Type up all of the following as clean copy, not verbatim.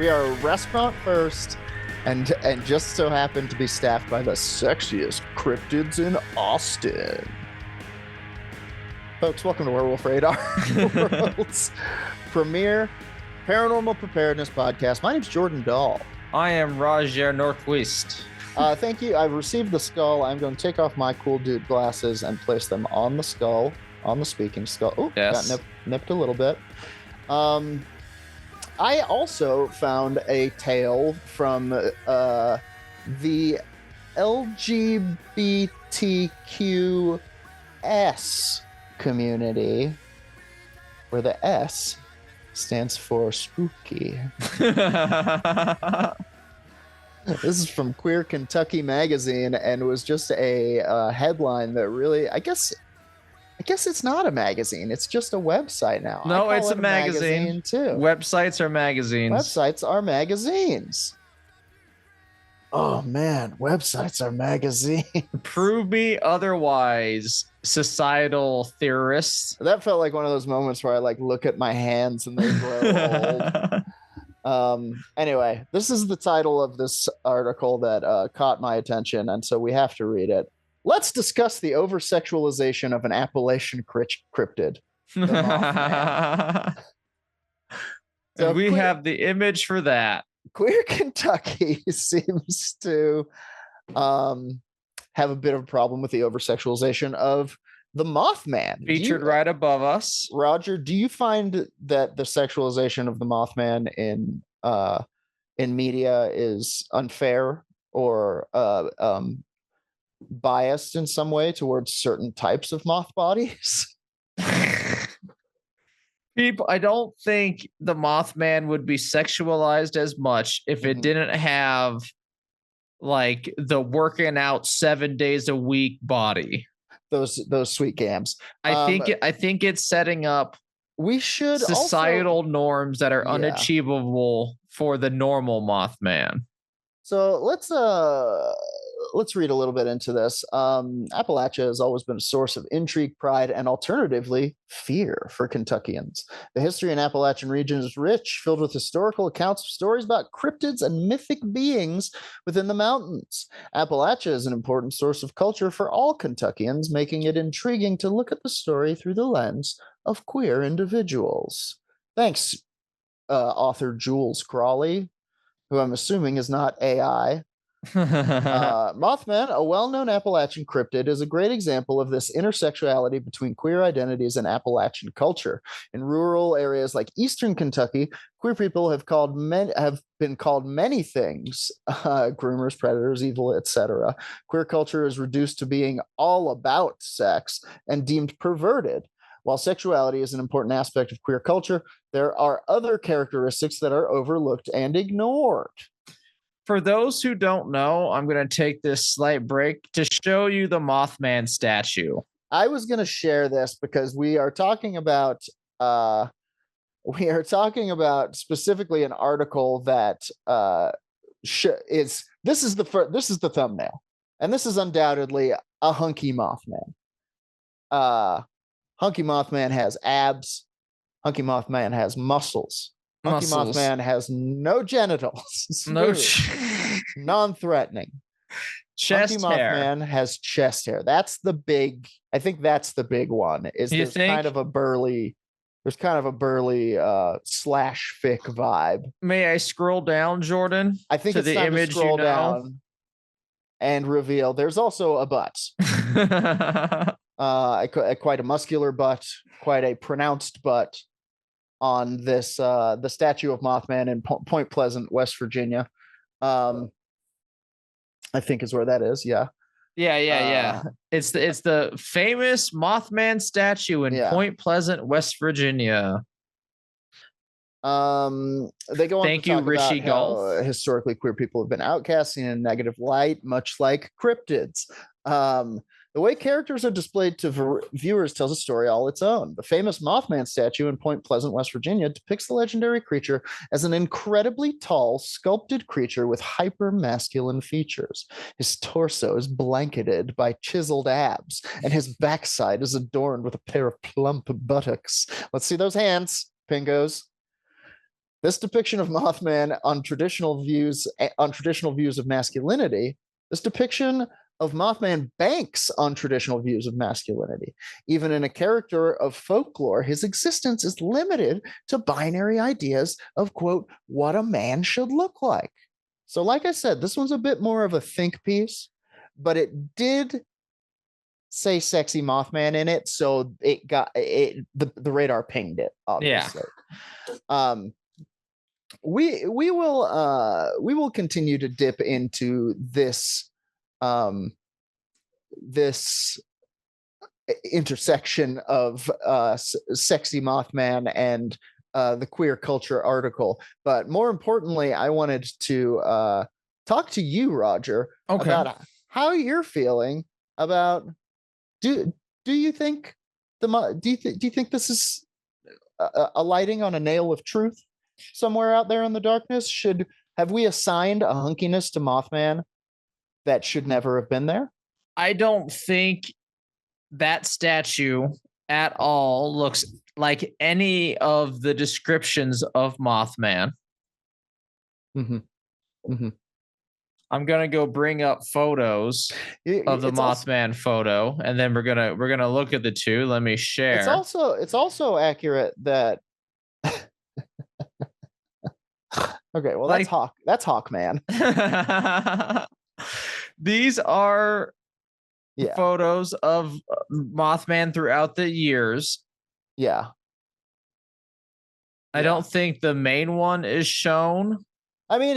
We are a restaurant first, and just so happen to be staffed by the sexiest cryptids in Austin. Folks, welcome to Werewolf Radar, the world's premier paranormal preparedness podcast. My name's Jordan Dahl. I am Roger Norquist. Thank you. I've received the skull. I'm going to take off my cool dude glasses and place them on the skull, on the speaking skull. Oh, yes. Got nipped a little bit. I also found a tale from the LGBTQS community, where the S stands for spooky. This is from Queer Kentucky Magazine, and was just a headline that really, I guess it's not a magazine. It's just a website now. No, it's a magazine too. Websites are magazines. Websites are magazines. Oh man, websites are magazines. Prove me otherwise, societal theorists. That felt like one of those moments where I look at my hands and they grow old. Anyway, this is the title of this article that caught my attention, and so we have to read it. Let's discuss the oversexualization of an Appalachian cryptid. So we have the image for that. Queer Kentucky seems to have a bit of a problem with the oversexualization of the Mothman. Featured right above us. Roger, do you find that the sexualization of the Mothman in media is unfair or biased in some way towards certain types of moth bodies? I don't think the Mothman would be sexualized as much if it didn't have like the working out 7 days a week body. Those sweet gams. I think it's setting up societal norms that are unachievable for the normal Mothman. So let's read a little bit into this. Appalachia has always been a source of intrigue, pride, and alternatively, fear for Kentuckians. The history in Appalachian region is rich, filled with historical accounts of stories about cryptids and mythic beings within the mountains. Appalachia is an important source of culture for all Kentuckians, making it intriguing to look at the story through the lens of queer individuals. Thanks, author Jules Crawley, who I'm assuming is not AI. Mothman, a well-known Appalachian cryptid, is a great example of this intersectionality between queer identities and Appalachian culture. In rural areas like eastern Kentucky, queer people have been called many things: groomers, predators, evil, etc. Queer culture is reduced to being all about sex and deemed perverted. While sexuality is an important aspect of queer culture, there are other characteristics that are overlooked and ignored. For those who don't know, I'm going to take this slight break to show you the Mothman statue. I was going to share this because we are talking about specifically an article that this is the thumbnail, and this is undoubtedly a hunky Mothman. Hunky Mothman has abs. Hunky Mothman has muscles. Hunky Mothman has no genitals. Non-threatening. Chest Hunky hair. Mothman has chest hair. I think that's the big one. There's kind of a burly slash fic vibe. May I scroll down, Jordan? I think it's time to scroll down and reveal there's also a butt. Quite a muscular butt, quite a pronounced butt on this the statue of Mothman in Point Pleasant, West Virginia. I think is where that is. Yeah. It's the famous Mothman statue in Point Pleasant, West Virginia. They go on Thank to you, talk Rishi about how Golf. Historically queer people have been outcast, seen in a negative light, much like cryptids. The way characters are displayed to viewers tells a story all its own. The famous Mothman statue in Point Pleasant, West Virginia, depicts the legendary creature as an incredibly tall, sculpted creature with hyper-masculine features. His torso is blanketed by chiseled abs, and his backside is adorned with a pair of plump buttocks. Let's see those hands, Pingos. This depiction of Mothman on traditional views of masculinity, this depiction of Mothman banks on traditional views of masculinity. Even in a character of folklore, his existence is limited to binary ideas of, quote, what a man should look like. So, like I said, this one's a bit more of a think piece, but it did say sexy Mothman in it, so it got it. The radar pinged it, obviously. Yeah. We will continue to dip into this this intersection of sexy Mothman and the queer culture article, but more importantly, I wanted to talk to you, Roger, about how you're feeling about. Do you think do you think this is a lighting on a nail of truth somewhere out there in the darkness? Have we assigned a hunkiness to Mothman that should never have been there? I don't think that statue at all looks like any of the descriptions of Mothman. Mm-hmm. Mm-hmm. I'm gonna go bring up photos of the Mothman photo, and then we're gonna look at the two. Let me share. It's also accurate that. Okay, well, like, that's Hawkman. These are photos of Mothman throughout the years. Yeah. I don't think the main one is shown. I mean,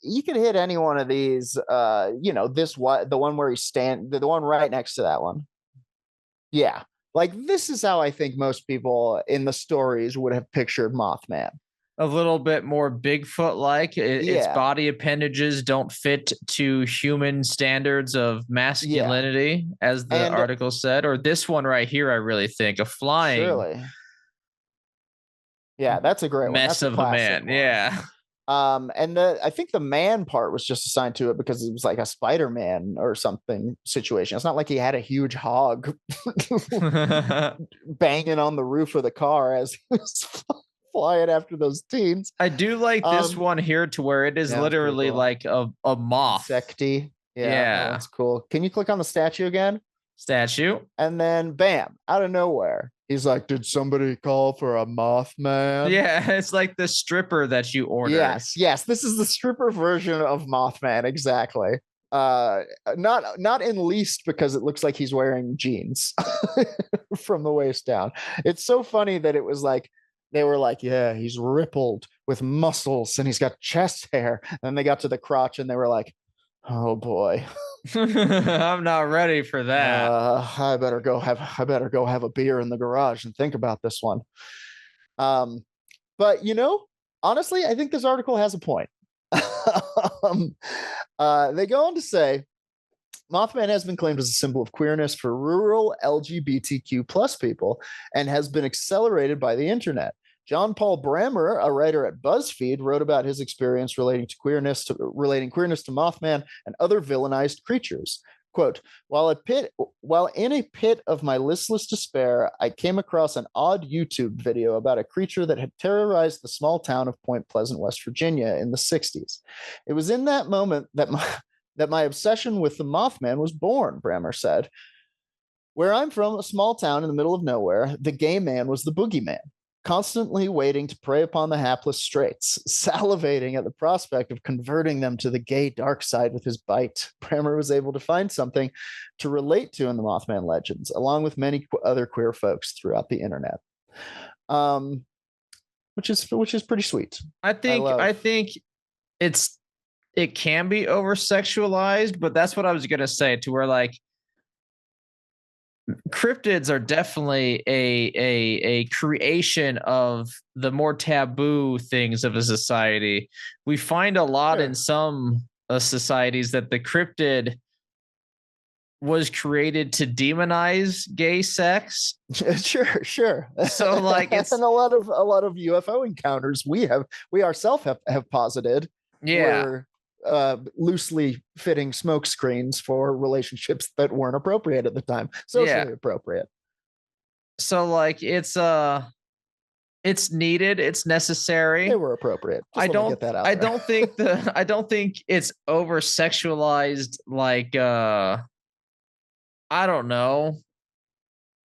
you could hit any one of these, the one where the one right next to that one. Yeah. Like, this is how I think most people in the stories would have pictured Mothman. A little bit more Bigfoot-like. Its body appendages don't fit to human standards of masculinity, as the article said. Or this one right here, I really think, a flying. Surely. Yeah, that's a great mess one. That's of a man. One. Yeah. And I think the man part was just assigned to it because it was like a Spider-Man or something situation. It's not like he had a huge hog banging on the roof of the car as he was flying after those teens. I do like this one here to where it is literally cool. Like a moth. Insecty. Yeah. That's cool. Can you click on the statue again? Statue. And then bam, out of nowhere. He's like, did somebody call for a Mothman? Yeah, it's like the stripper that you ordered. Yes. This is the stripper version of Mothman, exactly. Not in least because it looks like he's wearing jeans from the waist down. It's so funny that it was like, they were like, yeah, he's rippled with muscles and he's got chest hair. And then they got to the crotch and they were like, oh boy. I'm not ready for that. I better go have a beer in the garage and think about this one. But honestly, I think this article has a point. They go on to say, Mothman has been claimed as a symbol of queerness for rural LGBTQ plus people and has been accelerated by the internet. John Paul Brammer, a writer at BuzzFeed, wrote about his experience relating queerness to Mothman and other villainized creatures. Quote, while in a pit of my listless despair, I came across an odd YouTube video about a creature that had terrorized the small town of Point Pleasant, West Virginia in the 60s. It was in that moment that my obsession with the Mothman was born, Brammer said. Where I'm from, a small town in the middle of nowhere, the gay man was the boogeyman, constantly waiting to prey upon the hapless straights, salivating at the prospect of converting them to the gay dark side with his bite. Brammer was able to find something to relate to in the Mothman legends, along with many other queer folks throughout the internet. Which is pretty sweet. I think it can be over sexualized, but that's what I was gonna say, to where like cryptids are definitely a creation of the more taboo things of a society. We find a lot in some societies that the cryptid was created to demonize gay sex. Sure. So like it's and a lot of UFO encounters we ourselves have posited. Yeah. Loosely fitting smoke screens for relationships that weren't appropriate at the time, socially appropriate. So like it's It's needed. It's necessary. They were appropriate. Just I don't. get that out I there. don't think I don't think it's over sexualized. Like I don't know,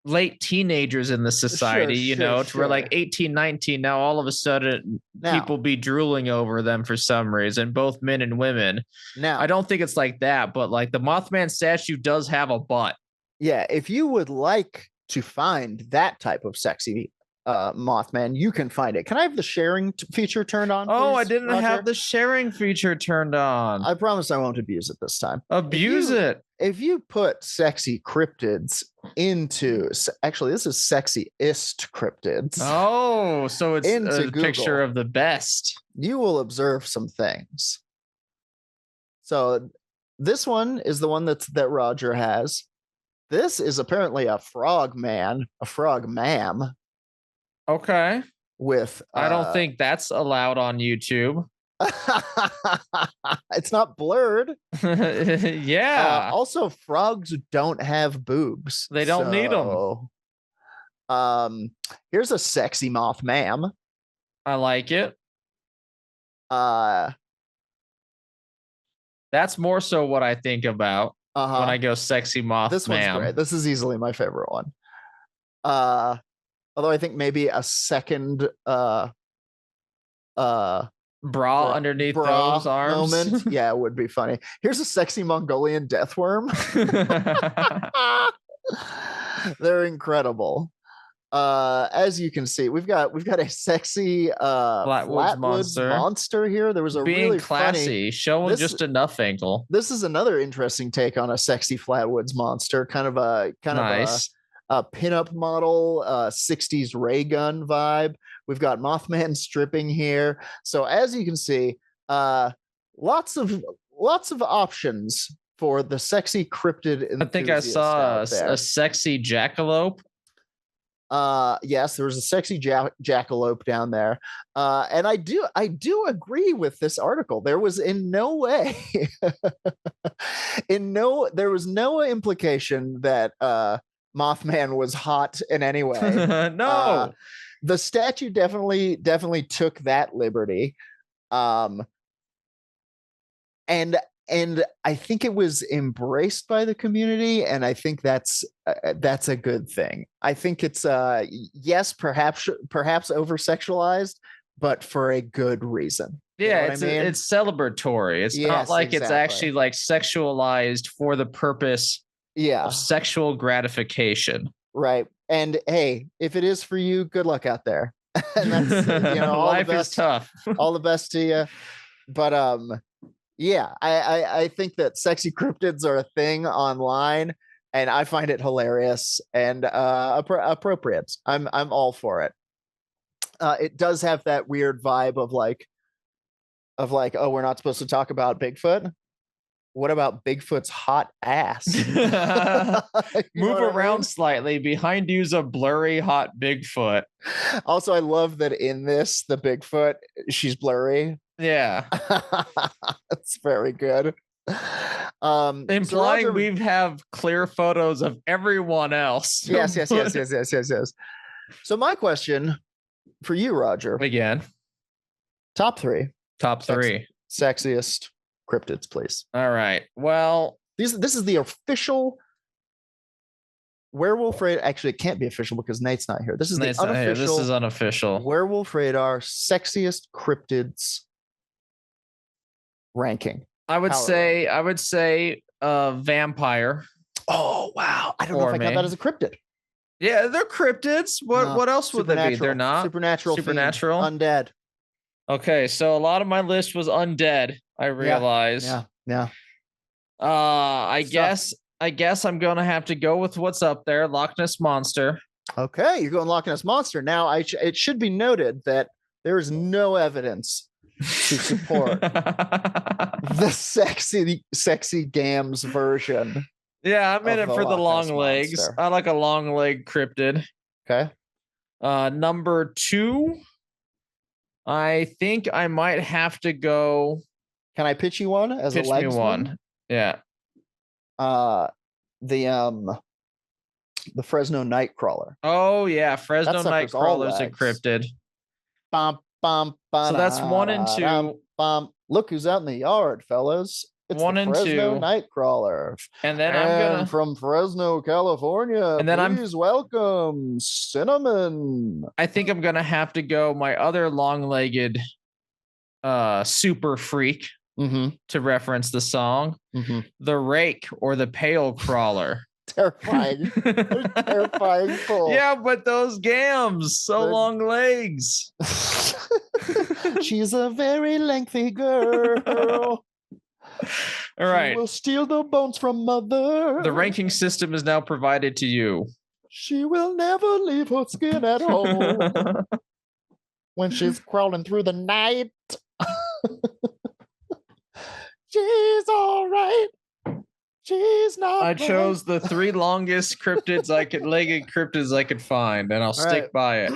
late teenagers in the society, to where like 18, 19, now all of a sudden people be drooling over them for some reason, both men and women. Now, I don't think it's like that, but like the Mothman statue does have a butt. Yeah, if you would like to find that type of sexy Mothman, you can find it. Can I have the sharing feature turned on? Oh, please, I didn't Roger? have the sharing feature turned on. I promise I won't abuse it this time. Abuse it. If you put sexy cryptids into, actually, this is sexiest cryptids. Oh, so it's into a Google, picture of the best. You will observe some things. So this one is the one that Roger has. This is apparently a frog man, a frog ma'am. Okay. With I don't think that's allowed on YouTube. It's not blurred. Yeah. Also, frogs don't have boobs. They don't need them. Here's a sexy moth ma'am. I like it. That's more so what I think about when I go sexy moth. This one's great. This is easily my favorite one. Although I think maybe a second bra underneath those arms moment, yeah, it would be funny. Here's a sexy Mongolian death worm. They're incredible. As you can see, we've got a sexy flatwoods monster here. There was a being really classy, funny, showing just enough angle. This is another interesting take on a sexy flatwoods monster, kind of a pinup model, 60s ray gun vibe. We've got Mothman stripping here. So as you can see, lots of options for the sexy cryptid enthusiast. I think I saw a sexy jackalope. Yes, there was a sexy jackalope down there. And I do agree with this article. There was in no way there was no implication that Mothman was hot in any way. No. The statue definitely took that liberty. And I think it was embraced by the community, and I think that's a good thing. I think it's yes, perhaps over-sexualized, but for a good reason. Yeah, it's celebratory. It's not like it's actually like sexualized for the purpose of sexual gratification. Right. And hey, if it is for you, good luck out there. And that's life is tough. All the best to you. But yeah, I think that sexy cryptids are a thing online, and I find it hilarious and appropriate. I'm all for it. It does have that weird vibe of like, oh, we're not supposed to talk about Bigfoot. What about Bigfoot's hot ass? Move around slightly. Behind you's a blurry hot Bigfoot. Also, I love that in this, the Bigfoot, she's blurry. Yeah. That's very good. Implying we have clear photos of everyone else. Yes. So my question for you, Roger. Again. Top three. Sexiest cryptids, please. All right. Well, this is the official Werewolf Radar. Actually, it can't be official because Nate's not here. This is the unofficial. This is unofficial. Werewolf Radar sexiest cryptids ranking. I would say vampire. Oh wow. I don't know if I count that as a cryptid. Yeah, they're cryptids. What else would they be? They're not supernatural. Undead. Okay, so a lot of my list was undead, I realize. Yeah. I guess I'm gonna have to go with what's up there, Loch Ness Monster. Okay, you're going Loch Ness Monster. Now it should be noted that there is no evidence to support the sexy Gams version. Yeah, I'm in it for the long legs. Monster. I like a long leg cryptid. Okay. Number 2, I think I might have to go. Can I pitch you one as a legs one? Yeah. The Fresno Nightcrawler. Oh yeah, Fresno Nightcrawler's a cryptid. bum, bum, So that's 1 and 2. Bum. Look who's out in the yard, fellas. It's 1 the and Fresno 2. Nightcrawler. And then I'm gonna from Fresno, California. And then please welcome Cinnamon. I think I'm gonna have to go my other long-legged super freak to reference the song. The Rake or the Pale Crawler. Terrifying. Terrifying pull. Yeah, but those gams, long legs. She's a very lengthy girl. All right. She will steal the bones from mother. The ranking system is now provided to you. She will never leave her skin at home when she's crawling through the night. She's all right. She's not. I chose the 3 longest legged cryptids I could find, and I'll stick by it.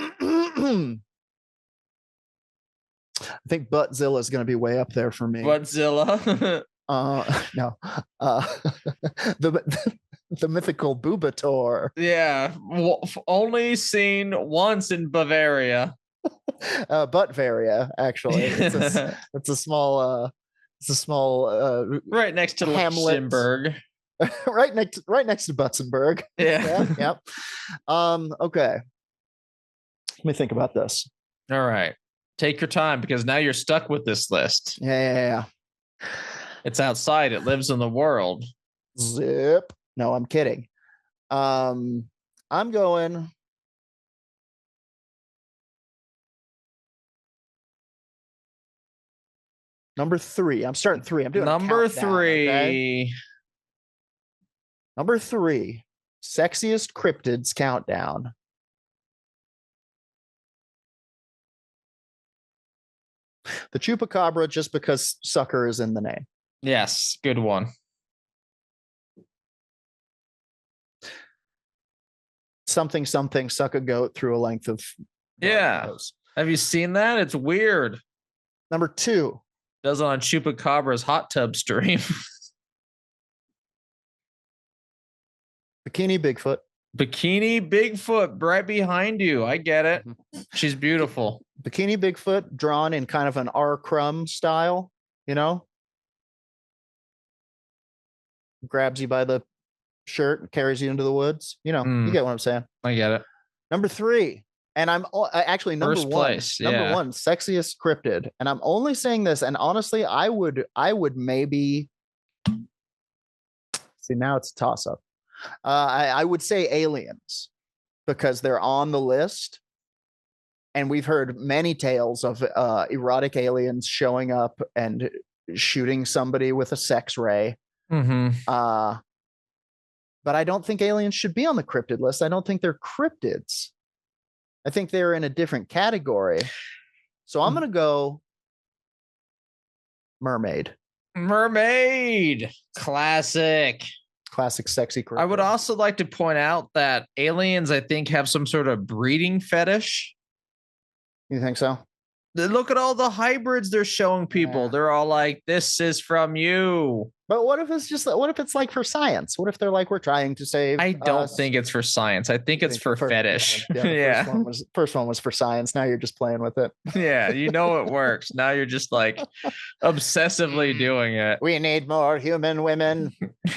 I think Buttzilla is going to be way up there for me. Buttzilla. No. The mythical Bubator. Yeah, only seen once in Bavaria. Buttvaria, actually. It's a small right next to Luxembourg. right next to Butzenberg. Yeah. Yep. Okay. Let me think about this. All right. Take your time because now you're stuck with this list. Yeah. It's outside. It lives in the world. Zip. No, I'm kidding. I'm going number 3. I'm starting 3. I'm doing number countdown, 3. Okay? Number 3. Sexiest cryptids countdown. The Chupacabra, just because sucker is in the name. Yes, good one. Something suck a goat through a length of. Yeah. Have you seen that? It's weird. Number 2. Does it on Chupacabra's hot tub stream. Bikini Bigfoot. Bikini Bigfoot right behind you. I get it. She's beautiful. Bikini Bigfoot drawn in kind of an R. Crumb style, grabs you by the shirt and carries you into the woods. You get what I'm saying. I get it. Number 3, and I'm actually number First 1. place, number 1, sexiest cryptid, and I'm only saying this. And honestly, I would maybe see, now it's a toss up. I would say aliens because they're on the list, and we've heard many tales of erotic aliens showing up and shooting somebody with a sex ray. But I don't think aliens should be on the cryptid list. I don't think they're cryptids. I think they're in a different category. So I'm going to go mermaid. Classic Sexy cryptid. I would also like to point out that aliens, I think, have some sort of breeding fetish. You think so? Look at all the hybrids they're showing people. Yeah. They're all like, this is from you. But what if it's like for science? What if they're like, we're trying to save? I don't think it's for science. I think it's for fetish. Yeah. First one was for science. Now you're just playing with it. Yeah. It works. Now you're just like obsessively doing it. We need more human women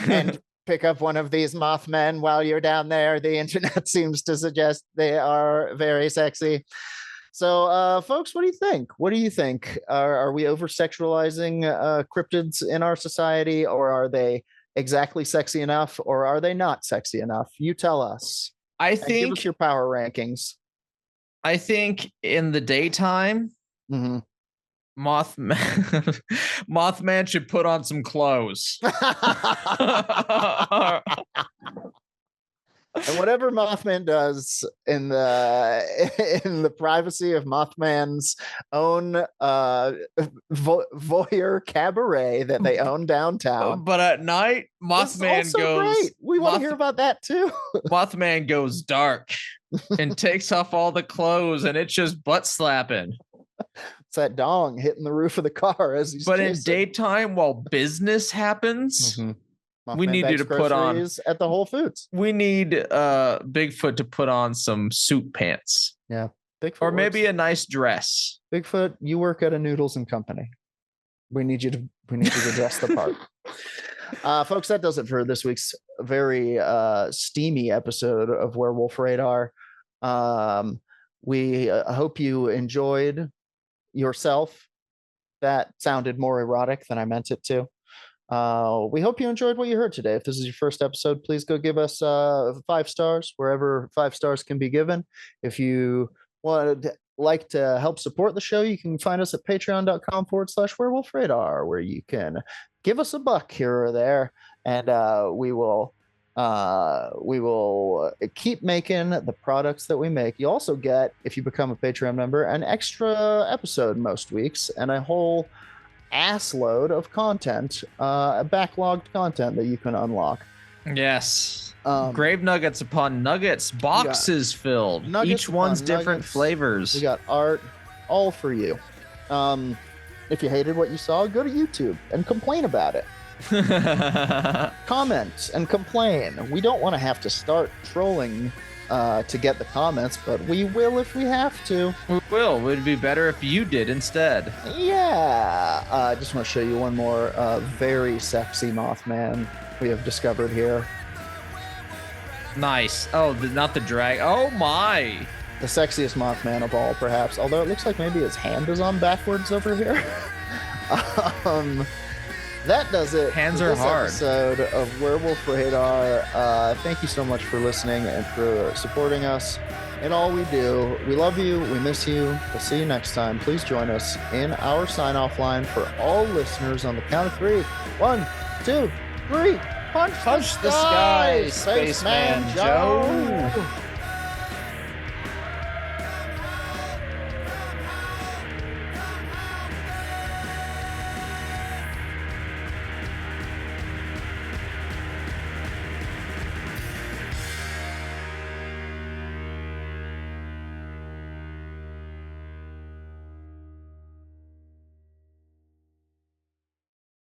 and pick up one of these Mothmen while you're down there. The internet seems to suggest they are very sexy. So, folks, what do you think? Are we over-sexualizing cryptids in our society, or are they exactly sexy enough, or are they not sexy enough? You tell us. Give us your power rankings. I think in the daytime, Mothman should put on some clothes. And whatever Mothman does in the privacy of Mothman's own voyeur cabaret that they own downtown. But at night, Mothman goes. Great. We want to hear about that too. Mothman goes dark and takes off all the clothes, and it's just butt slapping. It's that dong hitting the roof of the car as he's. But chasing. In daytime, while business happens. Mothman we need you to put on at the Whole Foods. We need Bigfoot to put on some suit pants. Yeah. Bigfoot or maybe works. a nice dress. Bigfoot, you work at a Noodles and Company. We need you to dress the part. Folks, that does it for this week's very steamy episode of Werewolf Radar. We hope you enjoyed yourself. That sounded more erotic than I meant it to. We hope you enjoyed what you heard today. If this is your first episode, please go give us 5 stars wherever 5 stars can be given. If you would like to help support the show, you can find us at patreon.com/werewolf radar, where you can give us $1 here or there, and we will keep making the products that we make. You also get, if you become a Patreon member, an extra episode most weeks and a whole ass load of content, backlogged content that you can unlock. Yes. Grave nuggets upon nuggets, boxes filled. Each one's different flavors. We got art, all for you. If you hated what you saw, go to YouTube and complain about it. Comment and complain. We don't want to have to start trolling to get the comments, but we will if we have to. We will. It would be better if you did instead. Yeah. I just want to show you one more very sexy Mothman we have discovered here. Nice. Oh, not the drag. Oh my. The sexiest Mothman of all, perhaps. Although it looks like maybe his hand is on backwards over here. That does it. Hands for are this hard. Episode of Werewolf Radar. Thank you so much for listening and for supporting us in all we do. We love you. We miss you. We'll see you next time. Please join us in our sign-off line for all listeners on the count of 3. 1, 2, 3. Punch the sky, Spaceman Joe.